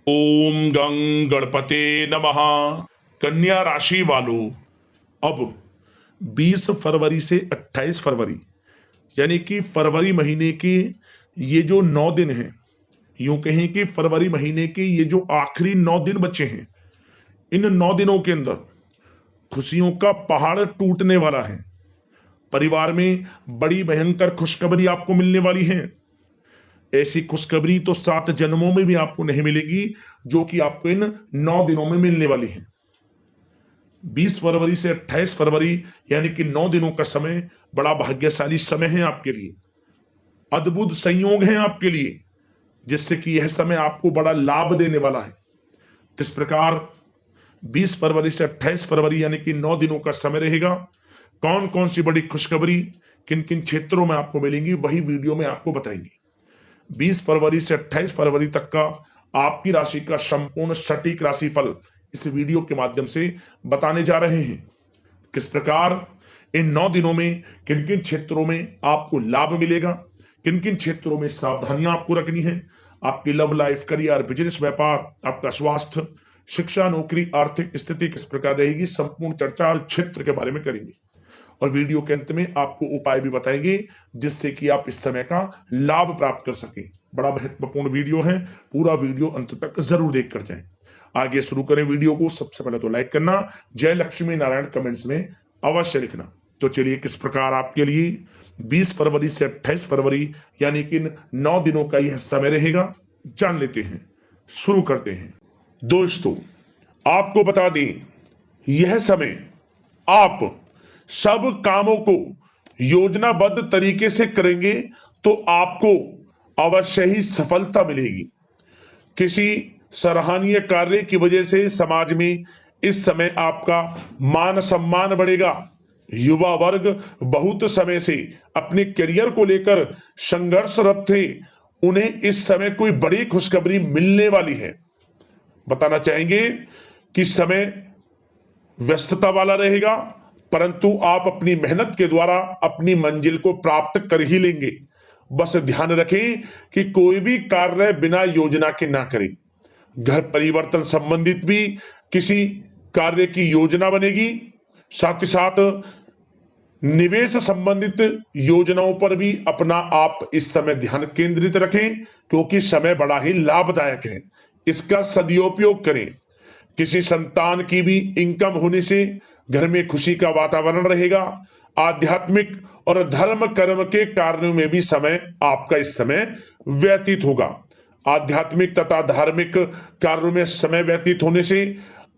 ओम गं गणपते नमः। कन्या राशि वालों, अब 20 फरवरी से 28 फरवरी यानी कि फरवरी महीने के ये जो 9 दिन हैं, यूं कहें कि फरवरी महीने के ये जो आखिरी 9 दिन बचे हैं, इन 9 दिनों के अंदर खुशियों का पहाड़ टूटने वाला है। परिवार में बड़ी भयंकर खुशखबरी आपको मिलने वाली है। ऐसी खुशखबरी तो 7 जन्मों में भी आपको नहीं मिलेगी, जो कि आपको इन 9 दिनों में मिलने वाली है। 20 फरवरी से 28 फरवरी यानी कि 9 दिनों का समय बड़ा भाग्यशाली समय है आपके लिए। अद्भुत संयोग है आपके लिए, जिससे कि यह समय आपको बड़ा लाभ देने वाला है। किस प्रकार 20 फरवरी से 28 फरवरी यानी कि 9 दिनों का समय रहेगा, कौन कौन सी बड़ी खुशखबरी किन किन क्षेत्रों में आपको मिलेंगी, वही वीडियो में आपको बताएंगे। 20 फरवरी से 28 फरवरी तक का आपकी राशि का संपूर्ण सटीक राशिफल इस वीडियो के माध्यम से बताने जा रहे हैं। किस प्रकार इन 9 दिनों में किन किन क्षेत्रों में आपको लाभ मिलेगा, किन किन क्षेत्रों में सावधानियां आपको रखनी है। आपकी लव लाइफ, करियर, बिजनेस, व्यापार, आपका स्वास्थ्य, शिक्षा, नौकरी, आर्थिक स्थिति किस प्रकार रहेगी, संपूर्ण चर्चा क्षेत्र के बारे में करेंगे। और वीडियो के अंत में आपको उपाय भी बताएंगे, जिससे कि आप इस समय का लाभ प्राप्त कर सकें। बड़ा महत्वपूर्ण वीडियो है, पूरा वीडियो अंत तक जरूर देख कर जाएं। आगे शुरू करें वीडियो को। सबसे पहले तो लाइक करना, जय लक्ष्मी नारायण कमेंट्स में अवश्य लिखना। तो चलिए, किस प्रकार आपके लिए 20 फरवरी से 28 फरवरी यानी कि 9 दिनों का यह समय रहेगा, जान लेते हैं। शुरू करते हैं। दोस्तों, आपको बता दें, यह समय आप सब कामों को योजनाबद्ध तरीके से करेंगे तो आपको अवश्य ही सफलता मिलेगी। किसी सराहनीय कार्य की वजह से समाज में इस समय आपका मान सम्मान बढ़ेगा। युवा वर्ग बहुत समय से अपने करियर को लेकर संघर्षरत थे, उन्हें इस समय कोई बड़ी खुशखबरी मिलने वाली है। बताना चाहेंगे कि समय व्यस्तता वाला रहेगा, परंतु आप अपनी मेहनत के द्वारा अपनी मंजिल को प्राप्त कर ही लेंगे। बस ध्यान रखें कि कोई भी कार्य बिना योजना के ना करें। घर परिवर्तन संबंधित भी किसी कार्य की योजना बनेगी। साथ ही साथ निवेश संबंधित योजनाओं पर भी अपना आप इस समय ध्यान केंद्रित रखें, क्योंकि समय बड़ा ही लाभदायक है। इसका सदुपयोग करें। किसी संतान की भी इनकम होने से घर में खुशी का वातावरण रहेगा। आध्यात्मिक और धर्म कर्म के कार्यों में भी समय आपका इस समय व्यतीत होगा। आध्यात्मिक तथा धार्मिक कार्यों में समय व्यतीत होने से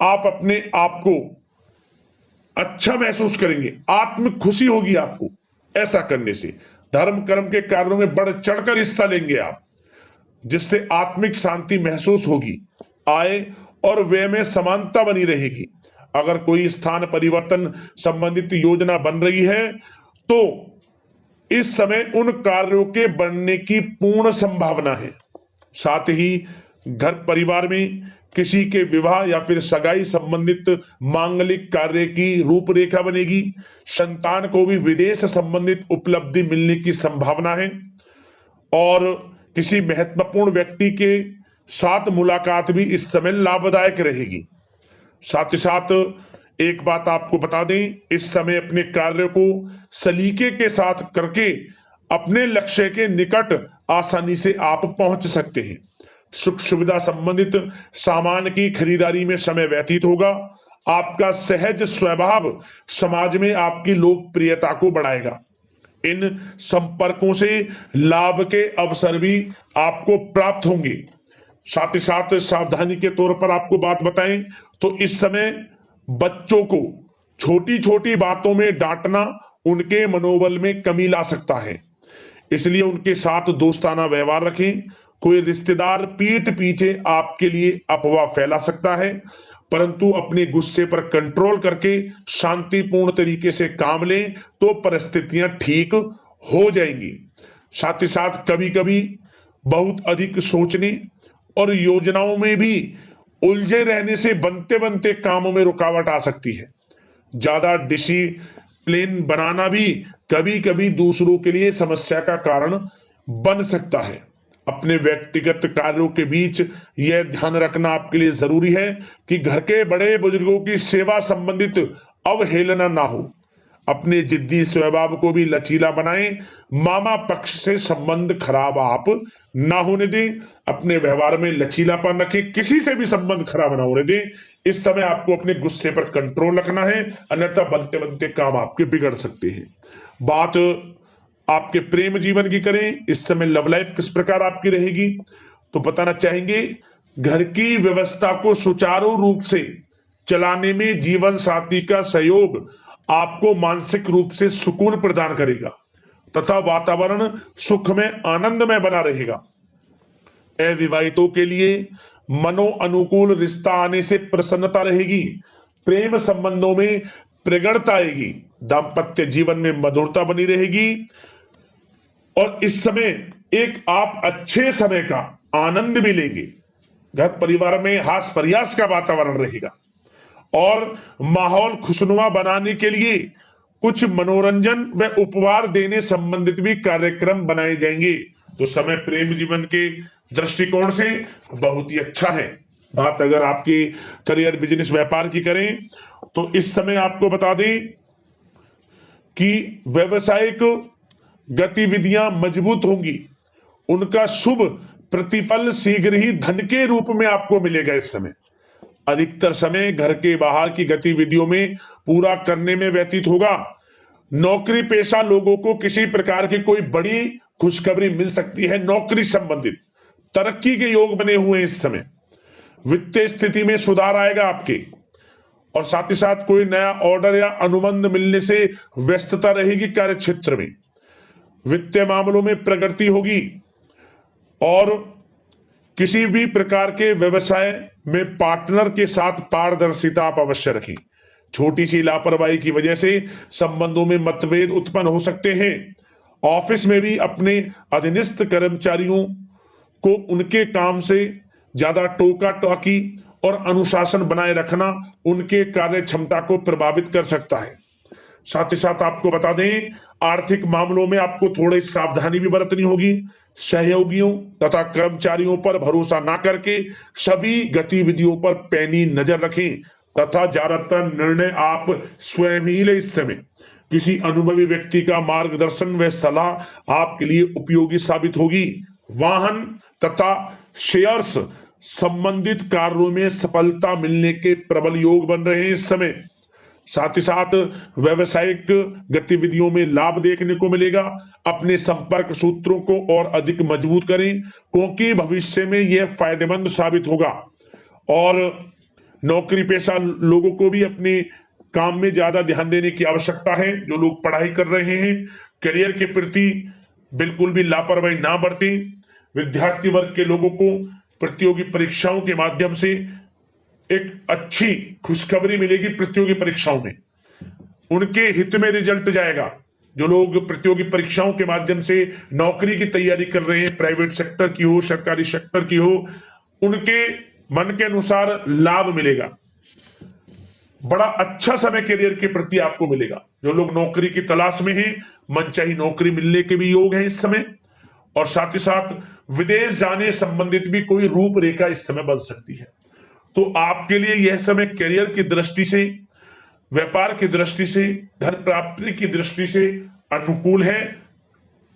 आप अपने आप को अच्छा महसूस करेंगे, आत्म खुशी होगी आपको। ऐसा करने से धर्म कर्म के कार्यों में बढ़ चढ़कर हिस्सा लेंगे आप, जिससे आत्मिक शांति महसूस होगी। आय और व्यय में समानता बनी रहेगी। अगर कोई स्थान परिवर्तन संबंधित योजना बन रही है तो इस समय उन कार्यों के बनने की पूर्ण संभावना है। साथ ही घर परिवार में किसी के विवाह या फिर सगाई संबंधित मांगलिक कार्य की रूपरेखा बनेगी। संतान को भी विदेश संबंधित उपलब्धि मिलने की संभावना है। और किसी महत्वपूर्ण व्यक्ति के साथ मुलाकात भी इस समय लाभदायक रहेगी। साथ ही साथ एक बात आपको बता दें, इस समय अपने कार्य को सलीके के साथ करके अपने लक्ष्य के निकट आसानी से आप पहुंच सकते हैं। सुख सुविधा संबंधित सामान की खरीदारी में समय व्यतीत होगा। आपका सहज स्वभाव समाज में आपकी लोकप्रियता को बढ़ाएगा। इन संपर्कों से लाभ के अवसर भी आपको प्राप्त होंगे। साथ ही साथ सावधानी के तौर पर आपको बात बताएं तो इस समय बच्चों को छोटी छोटी बातों में डांटना उनके मनोबल में कमी ला सकता है, इसलिए उनके साथ दोस्ताना व्यवहार रखें। कोई रिश्तेदार पीठ पीछे आपके लिए अफवाह फैला सकता है, परंतु अपने गुस्से पर कंट्रोल करके शांतिपूर्ण तरीके से काम लें तो परिस्थितियां ठीक हो जाएंगी। साथ ही साथ कभी कभी बहुत अधिक सोचने और योजनाओं में भी उलझे रहने से बनते बनते कामों में रुकावट आ सकती है। ज्यादा डिसिप्लिन बनाना भी कभी कभी दूसरों के लिए समस्या का कारण बन सकता है। अपने व्यक्तिगत कार्यों के बीच यह ध्यान रखना आपके लिए जरूरी है कि घर के बड़े बुजुर्गों की सेवा संबंधित अवहेलना ना हो। अपने जिद्दी स्वभाव को भी लचीला बनाएं। मामा पक्ष से संबंध खराब आप ना होने दें। अपने व्यवहार में लचीलापन रखें, किसी से भी संबंध खराब ना होने दें। इस समय आपको अपने गुस्से पर कंट्रोल रखना है, अन्यथा बनते बनते काम आपके बिगड़ सकते हैं। बात आपके प्रेम जीवन की करें, इस समय लव लाइफ किस प्रकार आपकी रहेगी, तो बताना चाहेंगे घर की व्यवस्था को सुचारू रूप से चलाने में जीवन साथी का सहयोग आपको मानसिक रूप से सुकून प्रदान करेगा तथा वातावरण सुख में आनंद में बना रहेगा। अविवाहितों के लिए मनो अनुकूल रिश्ता आने से प्रसन्नता रहेगी। प्रेम संबंधों में प्रगड़ता आएगी। दाम्पत्य जीवन में मधुरता बनी रहेगी और इस समय एक आप अच्छे समय का आनंद भी लेंगे। घर परिवार में हास प्रयास का वातावरण रहेगा और माहौल खुशनुमा बनाने के लिए कुछ मनोरंजन व उपहार देने संबंधित भी कार्यक्रम बनाए जाएंगे। तो समय प्रेम जीवन के दृष्टिकोण से बहुत ही अच्छा है। बात अगर आपकी करियर बिजनेस व्यापार की करें तो इस समय आपको बता दें कि व्यवसायिक गतिविधियां मजबूत होंगी। उनका शुभ प्रतिफल शीघ्र ही धन के रूप में आपको मिलेगा। इस समय अधिकतर समय घर के बाहर की गतिविधियों में पूरा करने में व्यतीत होगा। नौकरी पेशा लोगों को किसी प्रकार की कोई बड़ी खुशखबरी मिल सकती है। नौकरी संबंधित तरक्की के योग बने हुए हैं। इस समय वित्तीय स्थिति में सुधार आएगा आपके, और साथ ही साथ कोई नया ऑर्डर या अनुबंध मिलने से व्यस्तता रहेगी। कार्य क्षेत्र में वित्तीय मामलों में प्रगति होगी और किसी भी प्रकार के व्यवसाय में पार्टनर के साथ पारदर्शिता आप अवश्य रखें। छोटी सी लापरवाही की वजह से संबंधों में मतभेद उत्पन्न हो सकते हैं। ऑफिस में भी अपने अधीनस्थ कर्मचारियों को उनके काम से ज्यादा टोका टाकी और अनुशासन बनाए रखना उनके कार्य क्षमता को प्रभावित कर सकता है। साथ ही साथ आपको बता दें आर्थिक मामलों में आपको थोड़ी सावधानी भी बरतनी होगी। सहयोगियों तथा कर्मचारियों पर भरोसा ना करके सभी गतिविधियों पर पैनी नजर रखें तथा ज्यादातर निर्णय आप स्वयं ही लें। इस समय किसी अनुभवी व्यक्ति का मार्गदर्शन व सलाह आपके लिए उपयोगी साबित होगी। वाहन तथा शेयर्स संबंधित कार्यों में सफलता मिलने के प्रबल योग बन रहे हैं इस समय। साथ ही साथ व्यवसायिक गतिविधियों में लाभ देखने को मिलेगा। अपने संपर्क सूत्रों को और अधिक मजबूत करें क्योंकि भविष्य में यह फायदेमंद साबित होगा। और नौकरी पेशा लोगों को भी अपने काम में ज्यादा ध्यान देने की आवश्यकता है। जो लोग पढ़ाई कर रहे हैं करियर के प्रति बिल्कुल भी लापरवाही ना बरतें। विद्यार्थी वर्ग के लोगों को प्रतियोगी परीक्षाओं के माध्यम से एक अच्छी खुशखबरी मिलेगी। प्रतियोगी परीक्षाओं में उनके हित में रिजल्ट जाएगा। जो लोग प्रतियोगी परीक्षाओं के माध्यम से नौकरी की तैयारी कर रहे हैं, प्राइवेट सेक्टर की हो सरकारी सेक्टर की हो, उनके मन के अनुसार लाभ मिलेगा। बड़ा अच्छा समय करियर के प्रति आपको मिलेगा। जो लोग नौकरी की तलाश में हैं मनचाही नौकरी मिलने के भी योग हैं इस समय। और साथ ही साथ विदेश जाने संबंधित भी कोई रूपरेखा इस समय बन सकती है। तो आपके लिए यह समय करियर की दृष्टि से, व्यापार की दृष्टि से, धन प्राप्ति की दृष्टि से अनुकूल है।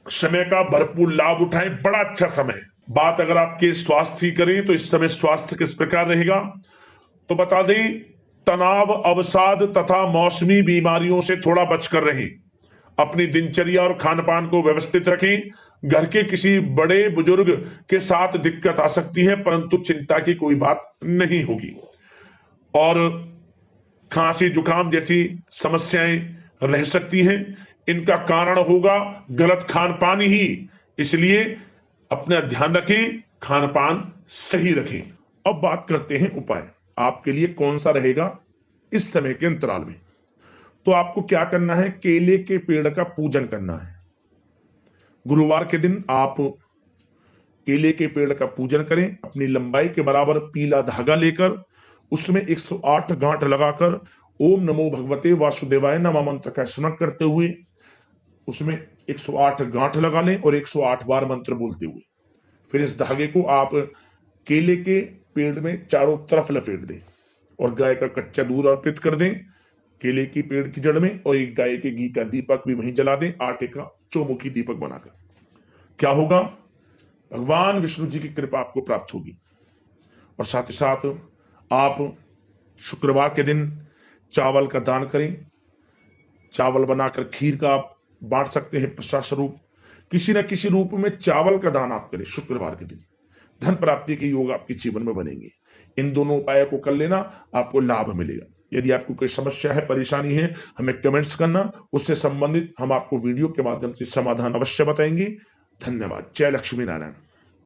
समय का भरपूर लाभ उठाएं, बड़ा अच्छा समय है। बात अगर आपके स्वास्थ्य की करें तो इस समय स्वास्थ्य किस प्रकार रहेगा, तो बता दें तनाव, अवसाद तथा मौसमी बीमारियों से थोड़ा बचकर रहें। अपनी दिनचर्या और खान पान को व्यवस्थित रखें। घर के किसी बड़े बुजुर्ग के साथ दिक्कत आ सकती है परंतु चिंता की कोई बात नहीं होगी। और खांसी जुकाम जैसी समस्याएं रह सकती हैं, इनका कारण होगा गलत खान पान ही। इसलिए अपना ध्यान रखें, खान पान सही रखें। अब बात करते हैं उपाय आपके लिए कौन सा रहेगा इस समय के अंतराल में। तो आपको क्या करना है, केले के पेड़ का पूजन करना है। गुरुवार के दिन आप केले के पेड़ का पूजन करें। अपनी लंबाई के बराबर पीला धागा लेकर उसमें 108 गांठ लगाकर ओम नमो भगवते वासुदेवाय नमः मंत्र का स्मरण करते हुए उसमें 108 गांठ लगा लें और 108 बार मंत्र बोलते हुए फिर इस धागे को आप केले के पेड़ में चारों तरफ लपेट दें और गाय का कच्चा दूध अर्पित कर दें केले की पेड़ की जड़ में, और एक गाय के घी का दीपक भी वहीं जला दें, आटे का चौमुखी दीपक बनाकर। क्या होगा? भगवान विष्णु जी की कृपा आपको प्राप्त होगी। और साथ ही साथ आप शुक्रवार के दिन चावल का दान करें। चावल बनाकर खीर का आप बांट सकते हैं प्रसाद स्वरूप। किसी न किसी रूप में चावल का दान आप करें शुक्रवार के दिन। धन प्राप्ति के योग आपके जीवन में बनेंगे। इन दोनों उपायों को कर लेना, आपको लाभ मिलेगा। यदि आपको कोई समस्या है, परेशानी है, हमें कमेंट्स करना, उससे संबंधित हम आपको वीडियो के माध्यम से समाधान अवश्य बताएंगे। धन्यवाद। जय लक्ष्मी नारायण।